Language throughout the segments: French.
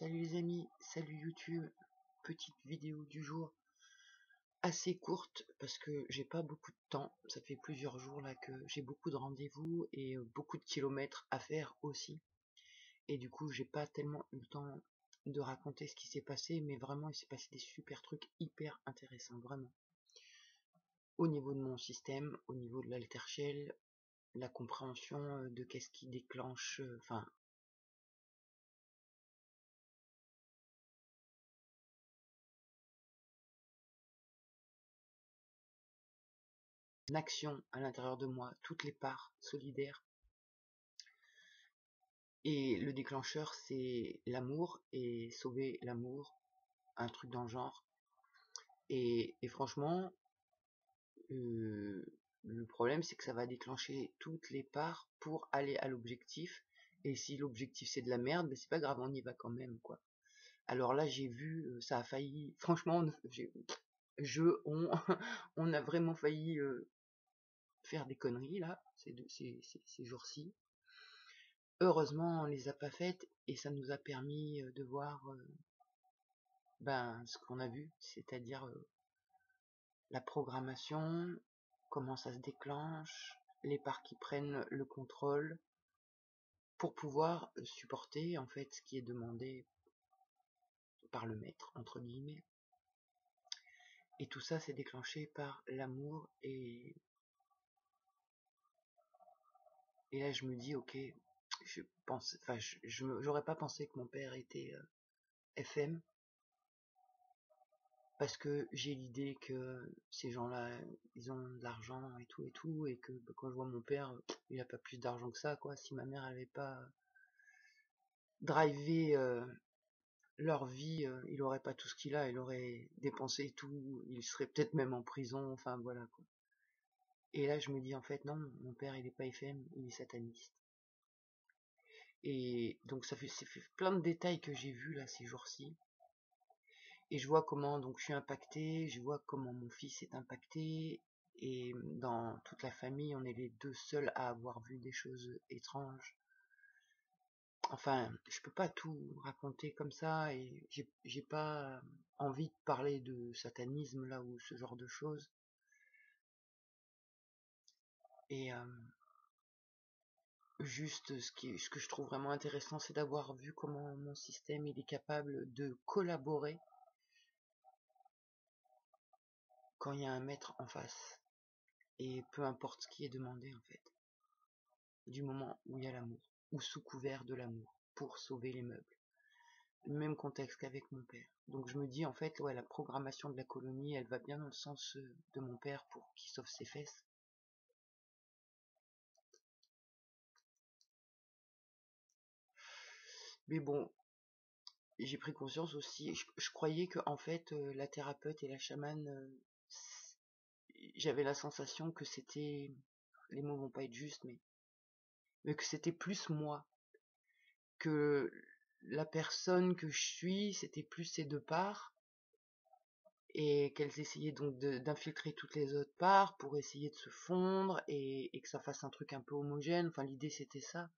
Salut les amis, salut YouTube, petite vidéo du jour, assez courte parce que j'ai pas beaucoup de temps, ça fait plusieurs jours là que j'ai beaucoup de rendez-vous et beaucoup de kilomètres à faire aussi, et du coup j'ai pas tellement eu le temps de raconter ce qui s'est passé, mais vraiment il s'est passé des super trucs hyper intéressants, vraiment. Au niveau de mon système, au niveau de l'altershell, la compréhension de qu'est-ce qui déclenche, enfin, une action à l'intérieur de moi, toutes les parts solidaires. Et le déclencheur, c'est l'amour et sauver l'amour, un truc dans le genre. Et franchement, le problème, c'est que ça va déclencher toutes les parts pour aller à l'objectif. Et si l'objectif c'est de la merde, ben c'est pas grave, on y va quand même, quoi. Alors là, j'ai vu, ça a failli. Franchement, on a vraiment failli faire des conneries là, ces jours-ci. Heureusement, on les a pas faites et ça nous a permis de voir ce qu'on a vu, c'est-à-dire la programmation, comment ça se déclenche, les parts qui prennent le contrôle pour pouvoir supporter en fait ce qui est demandé par le maître, entre guillemets. Et tout ça c'est déclenché par l'amour et là je me dis ok, je pense, enfin j'aurais pas pensé que mon père était FM, parce que j'ai l'idée que ces gens-là, ils ont de l'argent et tout, et que quand je vois mon père, il a pas plus d'argent que ça, quoi. Si ma mère avait pas drivé leur vie, il aurait pas tout ce qu'il a, il aurait dépensé tout, il serait peut-être même en prison, enfin voilà, quoi. Et là, je me dis en fait, non, mon père, il est pas FM, il est sataniste. Et donc ça fait plein de détails que j'ai vus là ces jours-ci. Et je vois comment donc je suis impacté, je vois comment mon fils est impacté, et dans toute la famille, on est les deux seuls à avoir vu des choses étranges. Enfin, je peux pas tout raconter comme ça, et j'ai pas envie de parler de satanisme là ou ce genre de choses. Et juste ce que je trouve vraiment intéressant, c'est d'avoir vu comment mon système il est capable de collaborer quand il y a un maître en face. Et peu importe ce qui est demandé en fait. Du moment où il y a l'amour, ou sous couvert de l'amour, pour sauver les meubles. Le même contexte qu'avec mon père. Donc je me dis en fait, ouais, la programmation de la colonie, elle va bien dans le sens de mon père pour qu'il sauve ses fesses. Mais bon, j'ai pris conscience aussi, je croyais que en fait la thérapeute et la chamane, j'avais la sensation que c'était, les mots vont pas être justes, mais que c'était plus moi, que la personne que je suis, c'était plus ces deux parts, et qu'elles essayaient donc d'infiltrer toutes les autres parts pour essayer de se fondre et que ça fasse un truc un peu homogène. Enfin, l'idée c'était ça,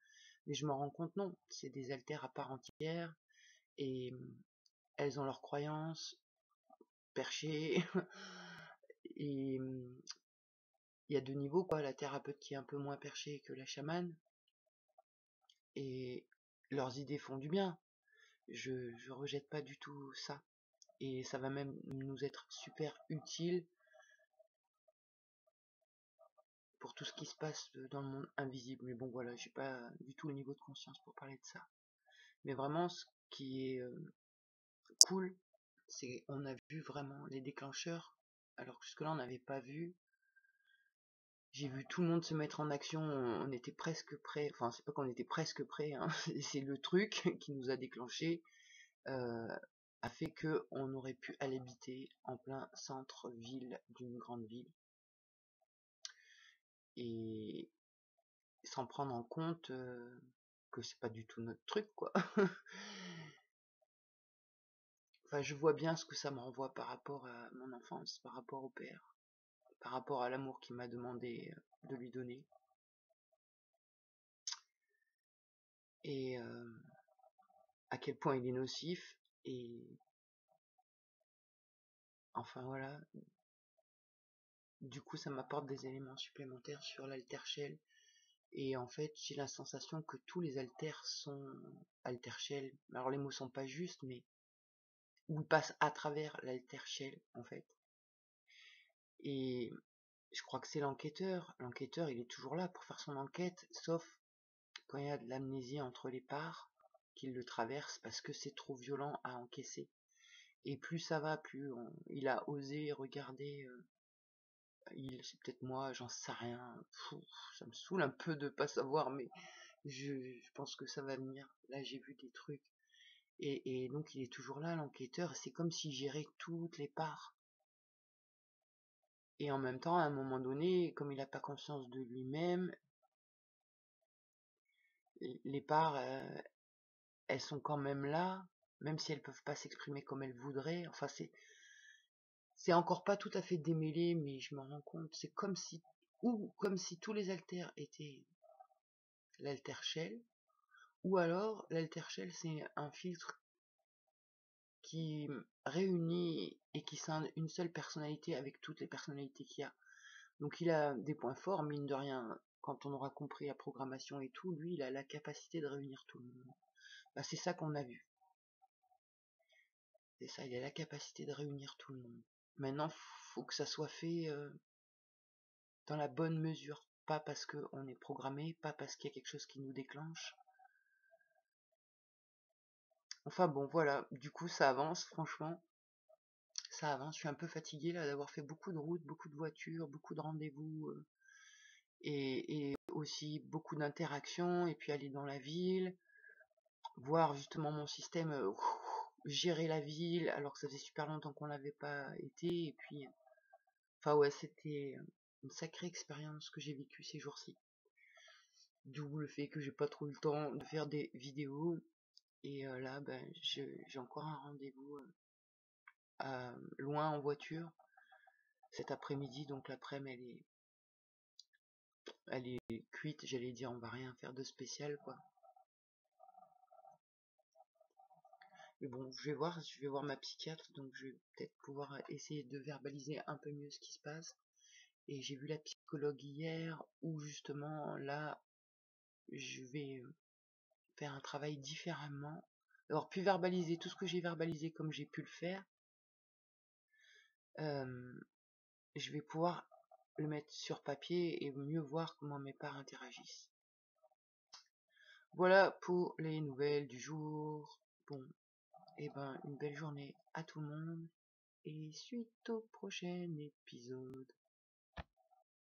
mais je m'en rends compte, non, c'est des altères à part entière, et elles ont leurs croyances perchées. Et il y a deux niveaux, quoi, la thérapeute qui est un peu moins perchée que la chamane, et leurs idées font du bien, je rejette pas du tout ça, et ça va même nous être super utile pour tout ce qui se passe dans le monde invisible. Mais bon, voilà, j'ai pas du tout le niveau de conscience pour parler de ça. Mais vraiment, ce qui est cool, c'est on a vu vraiment les déclencheurs, alors que jusque-là, on n'avait pas vu. J'ai vu tout le monde se mettre en action, on était presque prêt, enfin, c'est pas qu'on était presque prêt, hein, c'est le truc qui nous a déclenché, a fait que on aurait pu aller habiter en plein centre-ville d'une grande ville. Et sans prendre en compte que c'est pas du tout notre truc, quoi. Enfin, je vois bien ce que ça me renvoie par rapport à mon enfance, par rapport au père, par rapport à l'amour qu'il m'a demandé de lui donner. Et à quel point il est nocif, et enfin voilà. Du coup, ça m'apporte des éléments supplémentaires sur l'altershell, et en fait, j'ai la sensation que tous les haltères sont altershell. Alors les mots sont pas justes, mais où ils passent à travers l'altershell, en fait. Et je crois que c'est l'enquêteur. L'enquêteur, il est toujours là pour faire son enquête, sauf quand il y a de l'amnésie entre les parts, qu'il le traverse parce que c'est trop violent à encaisser. Et plus ça va, plus il a osé regarder. C'est peut-être moi, j'en sais rien. Ça me saoule un peu de pas savoir, mais je pense que ça va venir. Là, j'ai vu des trucs. Et donc, il est toujours là, l'enquêteur. C'est comme s'il gérait toutes les parts. Et en même temps, à un moment donné, comme il n'a pas conscience de lui-même, les parts, elles sont quand même là, même si elles peuvent pas s'exprimer comme elles voudraient. Enfin, c'est encore pas tout à fait démêlé, mais je m'en rends compte. C'est comme si tous les haltères étaient l'altershell, ou alors l'altershell c'est un filtre qui réunit et qui scinde une seule personnalité avec toutes les personnalités qu'il y a. Donc il a des points forts, mine de rien. Quand on aura compris la programmation et tout, lui, il a la capacité de réunir tout le monde. Bah, c'est ça qu'on a vu. C'est ça, il a la capacité de réunir tout le monde. Maintenant, faut que ça soit fait dans la bonne mesure. Pas parce qu'on est programmé, pas parce qu'il y a quelque chose qui nous déclenche. Enfin bon, voilà. Du coup, ça avance, franchement. Ça avance. Je suis un peu fatigué là d'avoir fait beaucoup de routes, beaucoup de voitures, beaucoup de rendez-vous. Et aussi beaucoup d'interactions. Et puis aller dans la ville. Voir justement mon système gérer la ville alors que ça faisait super longtemps qu'on l'avait pas été. Et puis, enfin ouais, c'était une sacrée expérience que j'ai vécue ces jours-ci. D'où le fait que j'ai pas trop eu le temps de faire des vidéos. Et là, ben, j'ai encore un rendez-vous loin en voiture cet après-midi. Donc l'après-midi, elle est cuite. J'allais dire, on va rien faire de spécial, quoi. Mais bon, je vais voir ma psychiatre, donc je vais peut-être pouvoir essayer de verbaliser un peu mieux ce qui se passe. Et j'ai vu la psychologue hier, où justement, là, je vais faire un travail différemment. Alors, puis verbaliser tout ce que j'ai verbalisé comme j'ai pu le faire. Je vais pouvoir le mettre sur papier et mieux voir comment mes parts interagissent. Voilà pour les nouvelles du jour. Bon, et ben une belle journée à tout le monde et suite au prochain épisode.